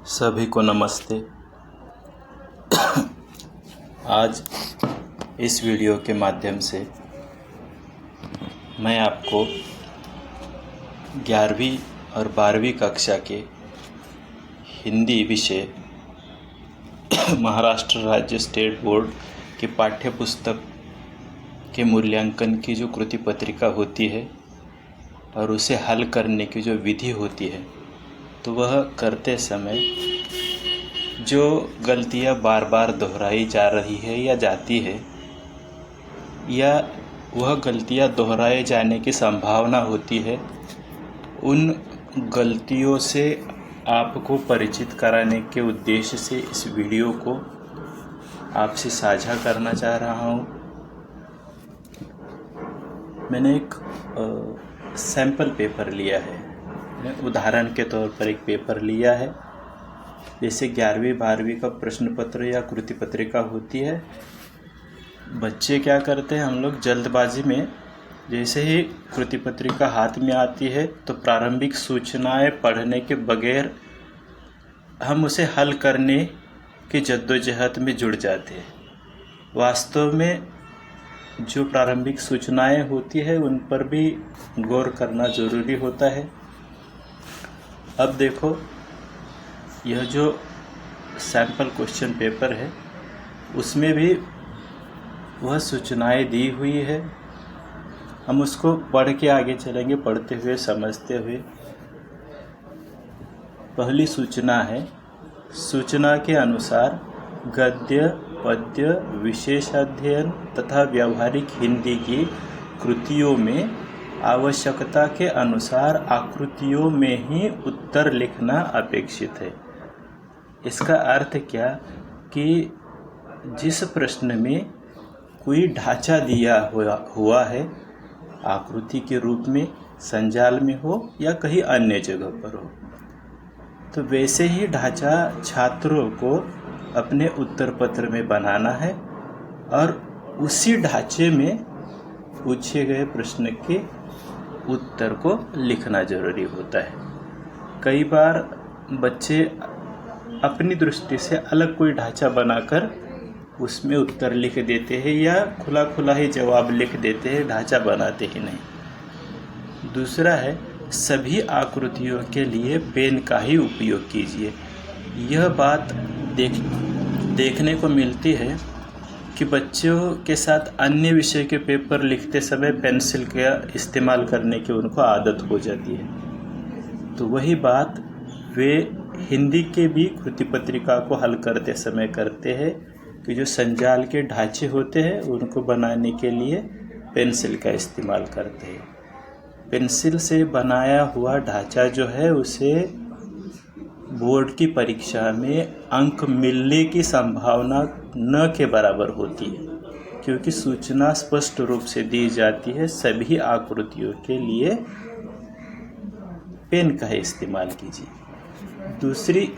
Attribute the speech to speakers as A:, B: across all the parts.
A: सभी को नमस्ते। आज इस वीडियो के माध्यम से मैं आपको 11वीं और 12वीं कक्षा के हिंदी विषय महाराष्ट्र राज्य स्टेट बोर्ड के पाठ्य पुस्तक के मूल्यांकन की जो कृति पत्रिका होती है और उसे हल करने की जो विधि होती है, तो वह करते समय जो गलतियां बार बार दोहराई जा रही है या जाती है, या वह गलतियां दोहराए जाने की संभावना होती है, उन गलतियों से आपको परिचित कराने के उद्देश्य से इस वीडियो को आपसे साझा करना चाह रहा हूँ। मैंने एक सैंपल पेपर लिया है, उदाहरण के तौर पर एक पेपर लिया है। जैसे 11वीं 12वीं का प्रश्न पत्र या कृति पत्रिका होती है, बच्चे क्या करते हैं, हम लोग जल्दबाजी में जैसे ही कृति पत्रिका हाथ में आती है तो प्रारंभिक सूचनाएं पढ़ने के बगैर हम उसे हल करने की जद्दोजहद में जुड़ जाते हैं। वास्तव में जो प्रारंभिक सूचनाएं होती है उन पर भी गौर करना ज़रूरी होता है। अब देखो, यह जो सैंपल क्वेश्चन पेपर है उसमें भी वह सूचनाएं दी हुई है। हम उसको पढ़ के आगे चलेंगे, पढ़ते हुए समझते हुए। पहली सूचना है, सूचना के अनुसार गद्य पद्य विशेष अध्ययन तथा व्यावहारिक हिंदी की कृतियों में आवश्यकता के अनुसार आकृतियों में ही उत्तर लिखना अपेक्षित है। इसका अर्थ क्या कि जिस प्रश्न में कोई ढांचा दिया हुआ है, आकृति के रूप में, संजाल में हो या कहीं अन्य जगह पर हो, तो वैसे ही ढांचा छात्रों को अपने उत्तर पत्र में बनाना है और उसी ढांचे में पूछे गए प्रश्न के उत्तर को लिखना जरूरी होता है। कई बार बच्चे अपनी दृष्टि से अलग कोई ढांचा बनाकर उसमें उत्तर लिख देते हैं या खुला खुला ही जवाब लिख देते हैं, ढांचा बनाते ही नहीं। दूसरा है, सभी आकृतियों के लिए पेन का ही उपयोग कीजिए। यह बात देखने को मिलती है कि बच्चों के साथ अन्य विषय के पेपर लिखते समय पेंसिल का इस्तेमाल करने की उनको आदत हो जाती है। तो वही बात वे हिंदी के भी कृति पत्रिका को हल करते समय करते हैं कि जो संजाल के ढांचे होते हैं उनको बनाने के लिए पेंसिल का इस्तेमाल करते हैं। पेंसिल से बनाया हुआ ढांचा जो है उसे बोर्ड की परीक्षा में अंक मिलने की संभावना न के बराबर होती है, क्योंकि सूचना स्पष्ट रूप से दी जाती है, सभी आकृतियों के लिए पेन का ही इस्तेमाल कीजिए। दूसरी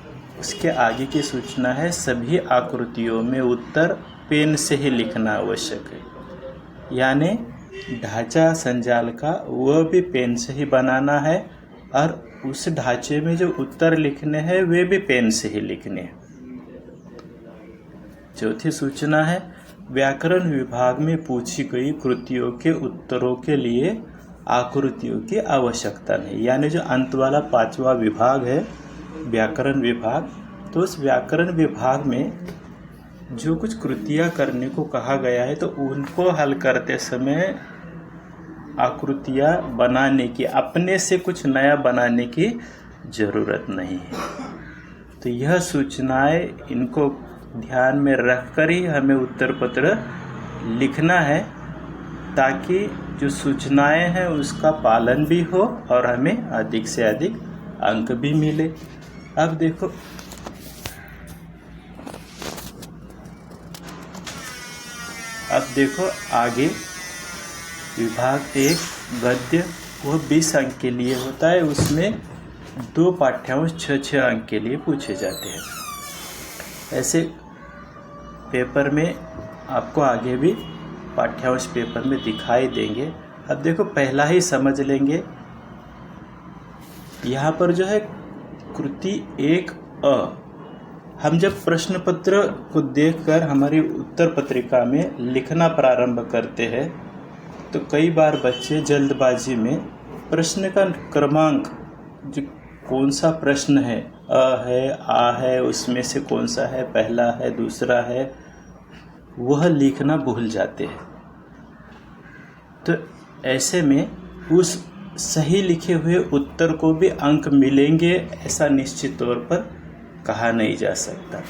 A: उसके आगे की सूचना है, सभी आकृतियों में उत्तर पेन से ही लिखना आवश्यक है। यानी ढांचा संजाल का वह भी पेन से ही बनाना है और उस ढांचे में जो उत्तर लिखने हैं वे भी पेन से ही लिखने हैं। चौथी सूचना है, व्याकरण विभाग में पूछी गई कृतियों के उत्तरों के लिए आकृतियों की आवश्यकता नहीं। यानी जो अंत वाला 5वां विभाग है, व्याकरण विभाग, तो उस व्याकरण विभाग में जो कुछ कृतियां करने को कहा गया है तो उनको हल करते समय आकृतियां बनाने की, अपने से कुछ नया बनाने की ज़रूरत नहीं है। तो यह सूचनाएं, इनको ध्यान में रखकर ही हमें उत्तर पत्र लिखना है, ताकि जो सूचनाएं हैं उसका पालन भी हो और हमें अधिक से अधिक अंक भी मिले। अब देखो आगे विभाग 1 गद्य, वह 20 अंक के लिए होता है। उसमें 2 पाठ्यांश 6-6 अंक के लिए पूछे जाते हैं। ऐसे पेपर में आपको आगे भी पाठ्यांश पेपर में दिखाई देंगे। अब देखो, पहला ही समझ लेंगे। यहाँ पर जो है कृति 1 अ। हम जब प्रश्न पत्र को देखकर हमारी उत्तर पत्रिका में लिखना प्रारंभ करते हैं तो कई बार बच्चे जल्दबाजी में प्रश्न का क्रमांक, जो कौन सा प्रश्न है, अ है, आ है, उसमें से कौन सा है, पहला है, दूसरा है, वह लिखना भूल जाते हैं। तो ऐसे में उस सही लिखे हुए उत्तर को भी अंक मिलेंगे ऐसा निश्चित तौर पर कहा नहीं जा सकता।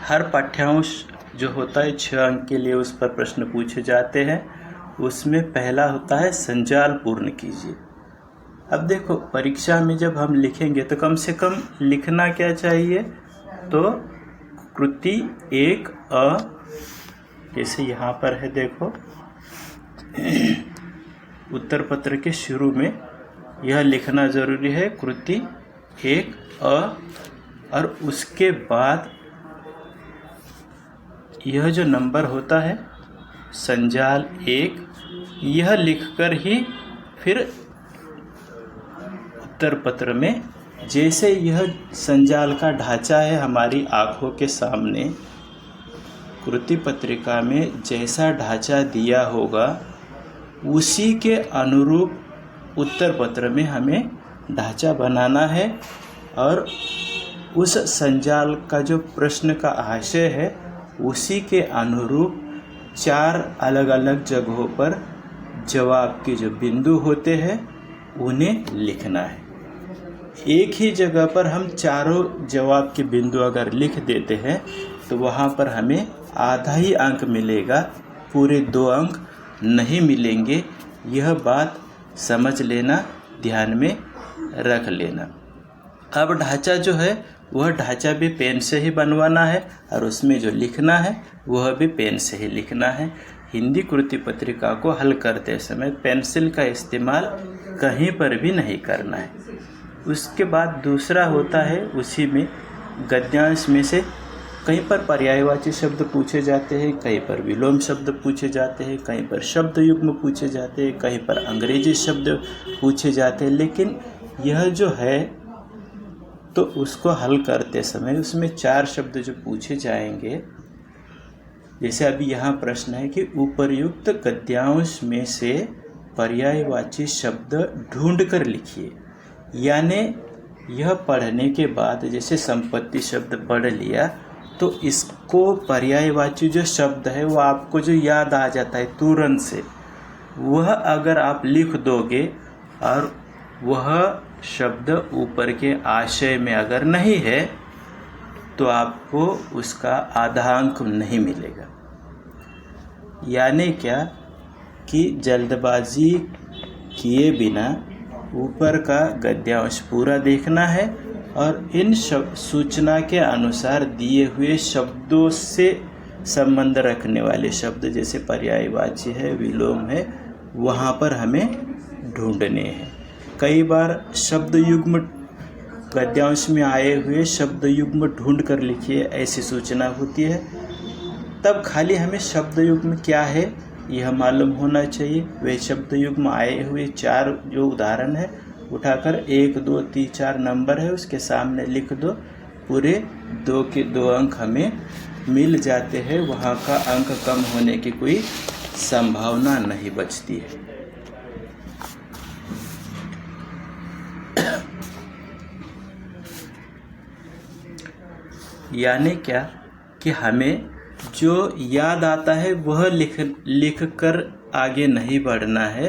A: हर पाठ्यांश जो होता है 6 अंक के लिए उस पर प्रश्न पूछे जाते हैं। उसमें पहला होता है संजाल पूर्ण कीजिए। अब देखो, परीक्षा में जब हम लिखेंगे तो कम से कम लिखना क्या चाहिए, तो कृति 1 अ, जैसे यहाँ पर है देखो, उत्तर पत्र के शुरू में यह लिखना ज़रूरी है, कृति 1 अ, और उसके बाद यह जो नंबर होता है संजाल 1, यह लिखकर ही फिर उत्तर पत्र में, जैसे यह संजाल का ढांचा है हमारी आँखों के सामने, कृति पत्रिका में जैसा ढांचा दिया होगा उसी के अनुरूप उत्तर पत्र में हमें ढांचा बनाना है और उस संजाल का जो प्रश्न का आशय है उसी के अनुरूप 4 अलग अलग जगहों पर जवाब के जो बिंदु होते हैं उन्हें लिखना है। एक ही जगह पर हम चारों जवाब के बिंदु अगर लिख देते हैं तो वहाँ पर हमें आधा ही अंक मिलेगा, पूरे 2 अंक नहीं मिलेंगे। यह बात समझ लेना, ध्यान में रख लेना। अब ढांचा जो है वह ढांचा भी पेन से ही बनवाना है और उसमें जो लिखना है वह भी पेन से ही लिखना है। हिंदी कृति पत्रिका को हल करते समय पेंसिल का इस्तेमाल कहीं पर भी नहीं करना है। उसके बाद दूसरा होता है, उसी में गद्यांश में से कहीं पर पर्यायवाची शब्द पूछे जाते हैं, कहीं पर विलोम शब्द पूछे जाते हैं, कहीं पर शब्द युग्म पूछे जाते हैं, कहीं पर अंग्रेजी शब्द पूछे जाते हैं। लेकिन यह जो है तो उसको हल करते समय उसमें 4 शब्द जो पूछे जाएंगे, जैसे अभी यहाँ प्रश्न है कि उपर्युक्त गद्यांश में से पर्यायवाची शब्द ढूंढ कर लिखिए। यानी यह पढ़ने के बाद जैसे संपत्ति शब्द पढ़ लिया तो इसको पर्यायवाची जो शब्द है वो आपको जो याद आ जाता है तुरंत से, वह अगर आप लिख दोगे और वह शब्द ऊपर के आशय में अगर नहीं है तो आपको उसका आधा अंक नहीं मिलेगा। यानी क्या कि जल्दबाजी किए बिना ऊपर का गद्यांश पूरा देखना है और इन सूचना के अनुसार दिए हुए शब्दों से संबंध रखने वाले शब्द जैसे पर्यायवाची है, विलोम है, वहाँ पर हमें ढूंढने हैं। कई बार शब्द युग्म गद्यांश में आए हुए शब्द युग्म ढूंढ कर लिखिए ऐसी सूचना होती है। तब खाली हमें शब्द युग्म क्या है यह मालूम होना चाहिए। वे शब्द युग्म आए हुए 4 जो उदाहरण है उठाकर 1, 2, 3, 4 नंबर है उसके सामने लिख दो, पूरे 2 के 2 अंक हमें मिल जाते हैं। वहाँ का अंक कम होने की कोई संभावना नहीं बचती है। यानी क्या कि हमें जो याद आता है वह लिख कर आगे नहीं बढ़ना है।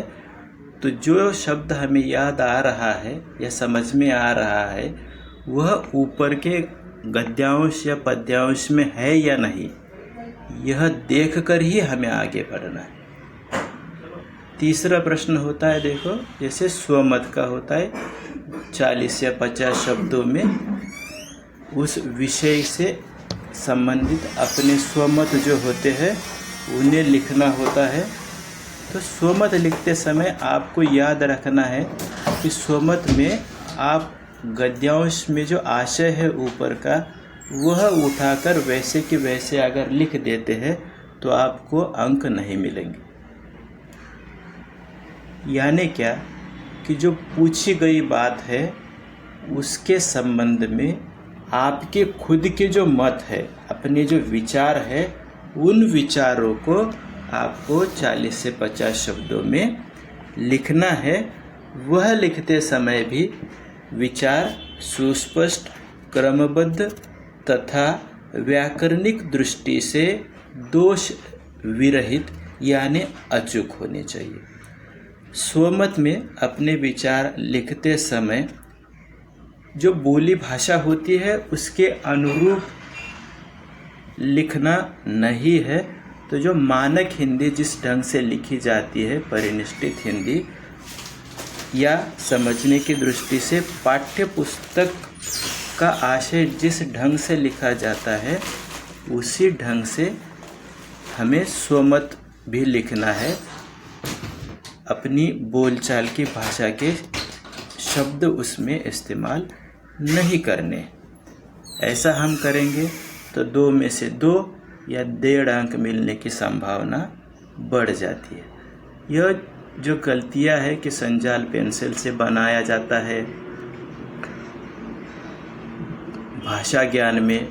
A: तो जो शब्द हमें याद आ रहा है या समझ में आ रहा है वह ऊपर के गद्यांश या पद्यांश में है या नहीं, यह देखकर ही हमें आगे बढ़ना है। तीसरा प्रश्न होता है, देखो जैसे स्वमत का होता है, 40 या 50 शब्दों में उस विषय से संबंधित अपने स्वमत जो होते हैं उन्हें लिखना होता है। तो स्वमत लिखते समय आपको याद रखना है कि स्वमत में आप गद्यांश में जो आशय है ऊपर का वह उठाकर वैसे के वैसे अगर लिख देते हैं तो आपको अंक नहीं मिलेंगे। यानी क्या कि जो पूछी गई बात है उसके संबंध में आपके खुद के जो मत है, अपने जो विचार है, उन विचारों को आपको 40 से 50 शब्दों में लिखना है। वह लिखते समय भी विचार सुस्पष्ट, क्रमबद्ध तथा व्याकरणिक दृष्टि से दोष विरहित यानी अचूक होने चाहिए। स्वमत में अपने विचार लिखते समय जो बोली भाषा होती है उसके अनुरूप लिखना नहीं है। तो जो मानक हिंदी जिस ढंग से लिखी जाती है, परिनिष्ठित हिंदी, या समझने की दृष्टि से पाठ्य पुस्तक का आशय जिस ढंग से लिखा जाता है, उसी ढंग से हमें स्वमत भी लिखना है। अपनी बोलचाल की भाषा के शब्द उसमें इस्तेमाल नहीं करने। ऐसा हम करेंगे तो 2 में से 2 या 1.5 अंक मिलने की संभावना बढ़ जाती है। यह जो गलतियां है कि संजाल पेंसिल से बनाया जाता है, भाषा ज्ञान में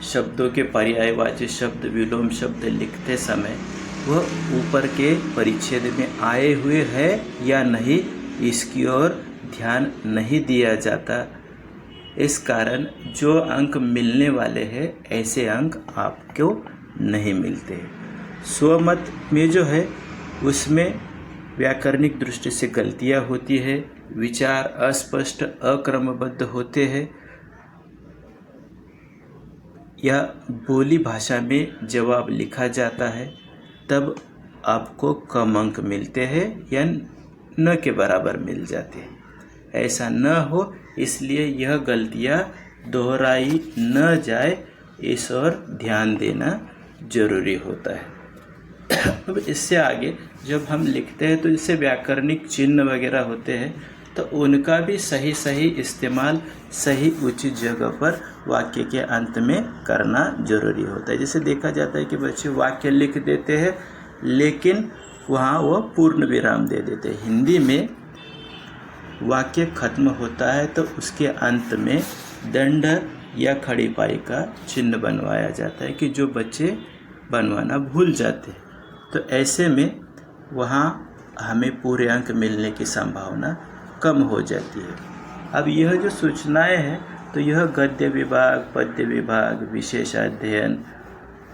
A: शब्दों के पर्यायवाची शब्द, विलोम शब्द लिखते समय वह ऊपर के परिच्छेद में आए हुए है या नहीं, इसकी ओर ध्यान नहीं दिया जाता। इस कारण जो अंक मिलने वाले हैं, ऐसे अंक आपको नहीं मिलते। स्वमत में जो है उसमें व्याकरणिक दृष्टि से गलतियां होती है, विचार अस्पष्ट, अक्रमबद्ध होते हैं, या बोली भाषा में जवाब लिखा जाता है, तब आपको कम अंक मिलते हैं या न के बराबर मिल जाते हैं। ऐसा न हो, इसलिए यह गलतियां दोहराई न जाए, इस ओर ध्यान देना जरूरी होता है। अब इससे आगे जब हम लिखते हैं तो जैसे व्याकरणिक चिन्ह वगैरह होते हैं, तो उनका भी सही इस्तेमाल सही उचित जगह पर वाक्य के अंत में करना जरूरी होता है। जैसे देखा जाता है कि बच्चे वाक्य लिख देते हैं लेकिन वहाँ वो पूर्ण विराम दे देते हैं। हिंदी में वाक्य खत्म होता है तो उसके अंत में दंड या खड़ी पाई का चिन्ह बनवाया जाता है कि जो बच्चे बनवाना भूल जाते हैं, तो ऐसे में वहाँ हमें पूरे अंक मिलने की संभावना कम हो जाती है। अब यह जो सूचनाएं हैं, तो यह गद्य विभाग, पद्य विभाग, विशेष अध्ययन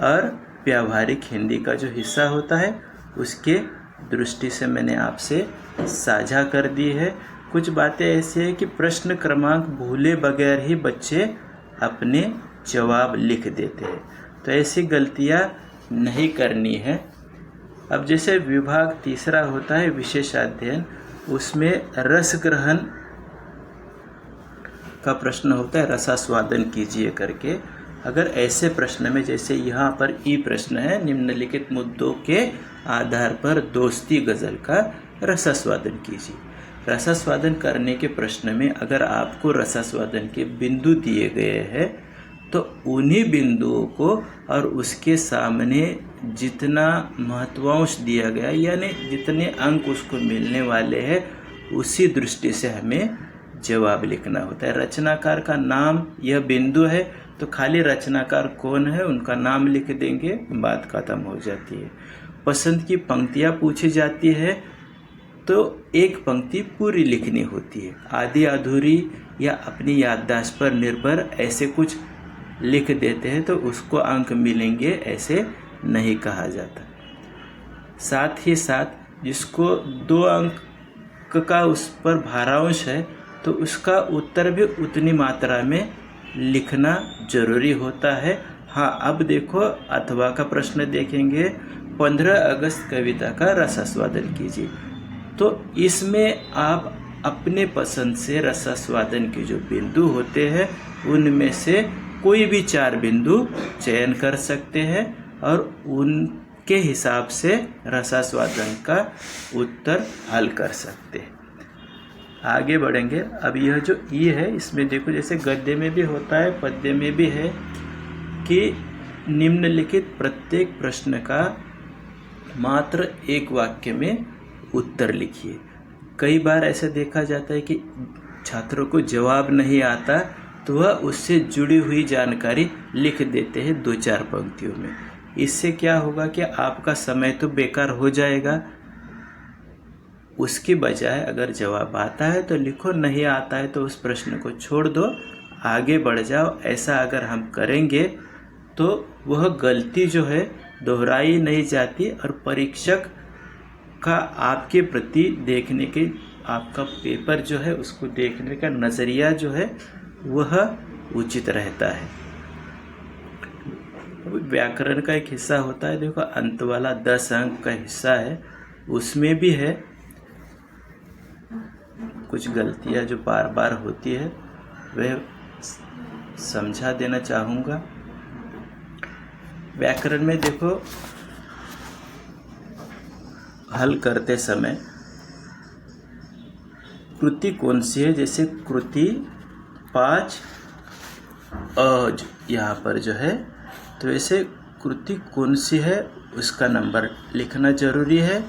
A: और व्यावहारिक हिंदी का जो हिस्सा होता है, उसके दृष्टि से मैंने आपसे साझा कर दी है। कुछ बातें ऐसी हैं कि प्रश्न क्रमांक भूले बगैर ही बच्चे अपने जवाब लिख देते हैं, तो ऐसी गलतियां नहीं करनी है। अब जैसे विभाग तीसरा होता है विशेष अध्ययन, उसमें रस ग्रहण का प्रश्न होता है, रसास्वादन कीजिए करके। अगर ऐसे प्रश्न में, जैसे यहाँ पर ई प्रश्न है, निम्नलिखित मुद्दों के आधार पर दोस्ती गज़ल का रसास्वादन कीजिए। रसास्वादन करने के प्रश्न में अगर आपको रसास्वादन के बिंदु दिए गए हैं, तो उन्हीं बिंदुओं को और उसके सामने जितना महत्वांश दिया गया, यानी जितने अंक उसको मिलने वाले हैं, उसी दृष्टि से हमें जवाब लिखना होता है। रचनाकार का नाम यह बिंदु है, तो खाली रचनाकार कौन है उनका नाम लिख देंगे, बात खत्म हो जाती है। पसंद की पंक्तियाँ पूछी जाती है, तो एक पंक्ति पूरी लिखनी होती है। आधी अधूरी या अपनी याददाश्त पर निर्भर ऐसे कुछ लिख देते हैं तो उसको अंक मिलेंगे, ऐसे नहीं कहा जाता। साथ ही साथ जिसको 2 अंक का उस पर भारांश है, तो उसका उत्तर भी उतनी मात्रा में लिखना जरूरी होता है। हाँ, अब देखो अथवा का प्रश्न देखेंगे, 15 अगस्त कविता का रसास्वादन कीजिए। तो इसमें आप अपने पसंद से रसास्वादन के जो बिंदु होते हैं, उनमें से कोई भी 4 बिंदु चयन कर सकते हैं और उनके हिसाब से रसास्वादन का उत्तर हल कर सकते हैं। आगे बढ़ेंगे। अब यह जो ई है, इसमें देखो जैसे गद्य में भी होता है, पद्य में भी है कि निम्नलिखित प्रत्येक प्रश्न का मात्र एक वाक्य में उत्तर लिखिए। कई बार ऐसा देखा जाता है कि छात्रों को जवाब नहीं आता, तो वह उससे जुड़ी हुई जानकारी लिख देते हैं 2-4 पंक्तियों में। इससे क्या होगा कि आपका समय तो बेकार हो जाएगा। उसकी बजाय अगर जवाब आता है तो लिखो, नहीं आता है तो उस प्रश्न को छोड़ दो, आगे बढ़ जाओ। ऐसा अगर हम करेंगे तो वह गलती जो है दोहराई नहीं जाती और परीक्षक का आपके प्रति देखने के, आपका पेपर जो है उसको देखने का नज़रिया जो है वह उचित रहता है। व्याकरण का एक हिस्सा होता है, देखो अंत वाला 10 अंक का हिस्सा है, उसमें भी है कुछ गलतियां जो बार बार होती है, वह समझा देना चाहूँगा। व्याकरण में देखो हल करते समय कृति कौन सी है, जैसे कृति 5 अज यहाँ पर जो है, तो ऐसे कृति कौन सी है उसका नंबर लिखना जरूरी है।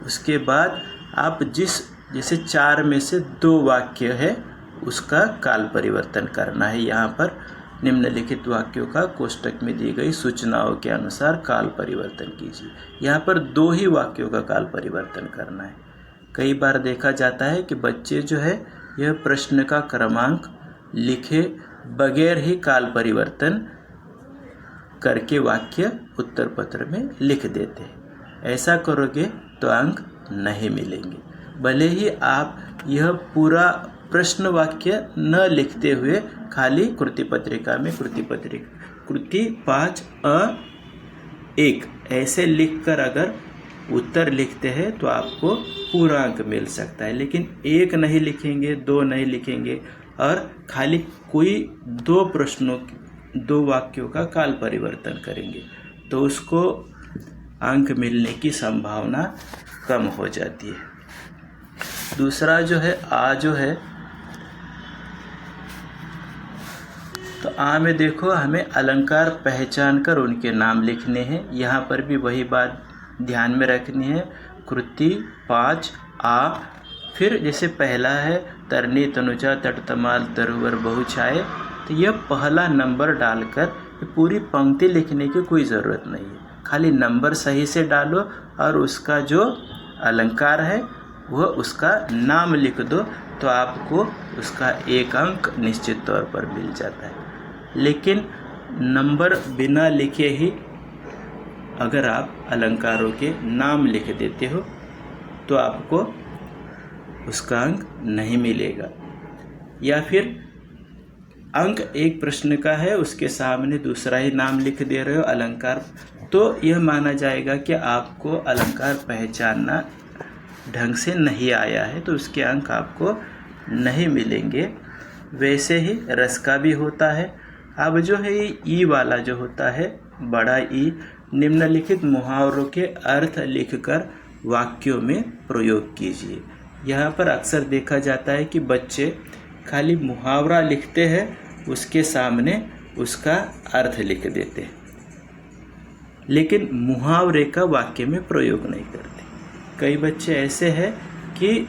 A: उसके बाद आप जैसे 4 में से 2 वाक्य है उसका काल परिवर्तन करना है। यहाँ पर निम्नलिखित वाक्यों का कोष्टक में दी गई सूचनाओं के अनुसार काल परिवर्तन कीजिए। यहाँ पर 2 ही वाक्यों का काल परिवर्तन करना है। कई बार देखा जाता है कि बच्चे जो है यह प्रश्न का क्रमांक लिखे बगैर ही काल परिवर्तन करके वाक्य उत्तर पत्र में लिख देते हैं। ऐसा करोगे तो अंक नहीं मिलेंगे। भले ही आप यह पूरा प्रश्न वाक्य न लिखते हुए खाली कृति पत्रिका में कृति 5 अ 1 ऐसे लिखकर अगर उत्तर लिखते हैं तो आपको पूरा अंक मिल सकता है। लेकिन 1 नहीं लिखेंगे, 2 नहीं लिखेंगे और खाली कोई 2 वाक्यों का काल परिवर्तन करेंगे तो उसको अंक मिलने की संभावना कम हो जाती है। दूसरा जो है जो है, तो में देखो हमें अलंकार पहचान कर उनके नाम लिखने हैं। यहाँ पर भी वही बात ध्यान में रखनी है। कृति 5 फिर जैसे पहला है तरनी तनुजा तटतमाल तरुवर बहुछाए, तो यह पहला नंबर डालकर पूरी पंक्ति लिखने की कोई ज़रूरत नहीं है। खाली नंबर सही से डालो और उसका जो अलंकार है वह उसका नाम लिख दो तो आपको उसका 1 अंक निश्चित तौर पर मिल जाता है। लेकिन नंबर बिना लिखे ही अगर आप अलंकारों के नाम लिख देते हो तो आपको उसका अंक नहीं मिलेगा। या फिर अंक एक प्रश्न का है, उसके सामने दूसरा ही नाम लिख दे रहे हो अलंकार, तो यह माना जाएगा कि आपको अलंकार पहचानना ढंग से नहीं आया है, तो उसके अंक आपको नहीं मिलेंगे। वैसे ही रस का भी होता है। अब जो है ये ई वाला जो होता है, बड़ा ई, निम्नलिखित मुहावरों के अर्थ लिखकर वाक्यों में प्रयोग कीजिए। यहाँ पर अक्सर देखा जाता है कि बच्चे खाली मुहावरा लिखते हैं, उसके सामने उसका अर्थ लिख देते हैं, लेकिन मुहावरे का वाक्य में प्रयोग नहीं करते। कई बच्चे ऐसे हैं कि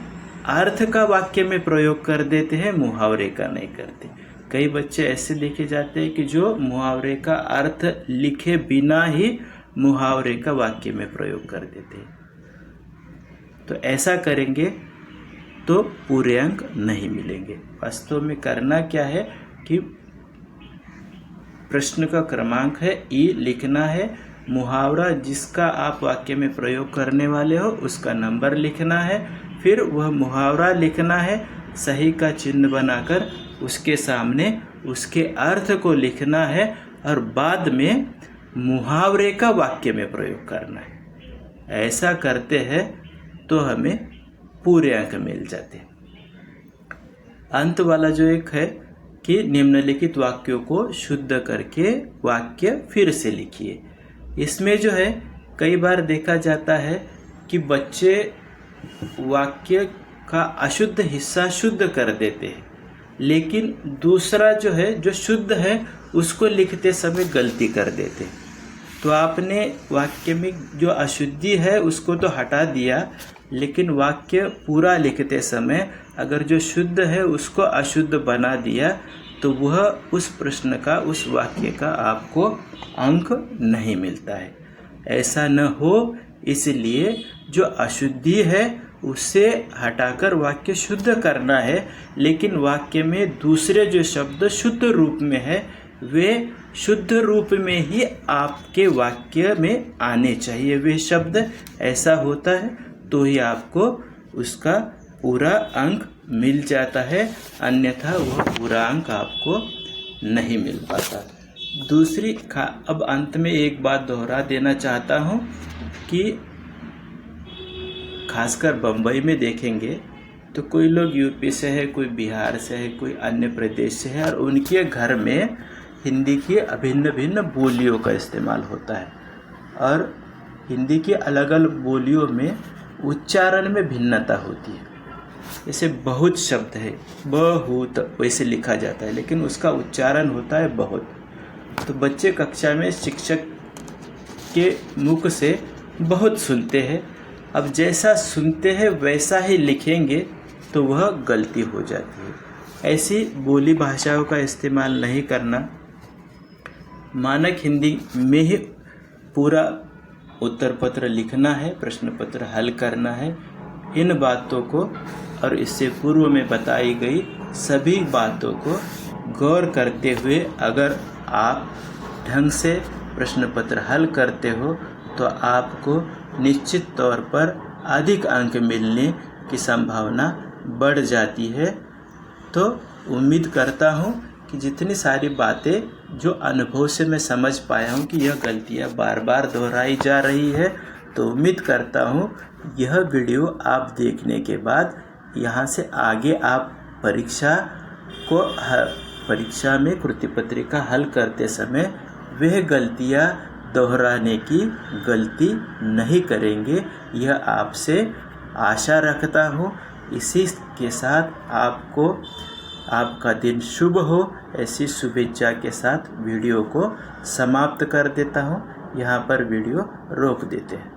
A: अर्थ का वाक्य में प्रयोग कर देते हैं, मुहावरे का नहीं करते। कई बच्चे ऐसे देखे जाते हैं कि जो मुहावरे का अर्थ लिखे बिना ही मुहावरे का वाक्य में प्रयोग कर देते हैं। तो ऐसा करेंगे तो पूरे अंक नहीं मिलेंगे। वास्तव में करना क्या है कि प्रश्न का क्रमांक है ई, लिखना है, मुहावरा जिसका आप वाक्य में प्रयोग करने वाले हो उसका नंबर लिखना है, फिर वह मुहावरा लिखना है, सही का चिन्ह बनाकर उसके सामने उसके अर्थ को लिखना है और बाद में मुहावरे का वाक्य में प्रयोग करना है। ऐसा करते हैं तो हमें पूरे अंक मिल जाते हैं। अंत वाला जो एक है कि निम्नलिखित वाक्यों को शुद्ध करके वाक्य फिर से लिखिए। इसमें जो है कई बार देखा जाता है कि बच्चे वाक्य का अशुद्ध हिस्सा शुद्ध कर देते हैं, लेकिन दूसरा जो है जो शुद्ध है उसको लिखते समय गलती कर देते हैं। तो आपने वाक्य में जो अशुद्धि है उसको तो हटा दिया, लेकिन वाक्य पूरा लिखते समय अगर जो शुद्ध है उसको अशुद्ध बना दिया तो वह उस प्रश्न का, उस वाक्य का आपको अंक नहीं मिलता है। ऐसा न हो, इसलिए जो अशुद्धि है उससे हटाकर वाक्य शुद्ध करना है, लेकिन वाक्य में दूसरे जो शब्द शुद्ध रूप में है वे शुद्ध रूप में ही आपके वाक्य में आने चाहिए। वे शब्द ऐसा होता है तो ही आपको उसका पूरा अंक मिल जाता है, अन्यथा वह पूरा अंक आपको नहीं मिल पाता। दूसरी अब अंत में एक बात दोहरा देना चाहता हूँ कि खासकर बम्बई में देखेंगे तो कोई लोग यूपी से है, कोई बिहार से है, कोई अन्य प्रदेश से है, और उनके घर में हिंदी की अभिन्न भिन्न बोलियों का इस्तेमाल होता है। और हिंदी की अलग अलग बोलियों में उच्चारण में भिन्नता होती है। जैसे बहुत शब्द है, बहुत वैसे लिखा जाता है, लेकिन उसका उच्चारण होता है बहुत। तो बच्चे कक्षा में शिक्षक के मुख से बहुत सुनते हैं, अब जैसा सुनते हैं वैसा ही लिखेंगे तो वह गलती हो जाती है। ऐसी बोली भाषाओं का इस्तेमाल नहीं करना, मानक हिंदी में ही पूरा उत्तर पत्र लिखना है, प्रश्न पत्र हल करना है। इन बातों को और इससे पूर्व में बताई गई सभी बातों को गौर करते हुए अगर आप ढंग से प्रश्न पत्र हल करते हो तो आपको निश्चित तौर पर अधिक अंक मिलने की संभावना बढ़ जाती है। तो उम्मीद करता हूँ कि जितनी सारी बातें जो अनुभव से मैं समझ पाया हूँ कि यह गलतियाँ बार बार दोहराई जा रही है, तो उम्मीद करता हूँ यह वीडियो आप देखने के बाद यहाँ से आगे आप परीक्षा में कृति पत्रिका हल करते समय वह गलतियाँ दोहराने की गलती नहीं करेंगे, यह आपसे आशा रखता हूँ। इसी के साथ आपका दिन शुभ हो, ऐसी शुभेच्छा के साथ वीडियो को समाप्त कर देता हूँ। यहाँ पर वीडियो रोक देते हैं।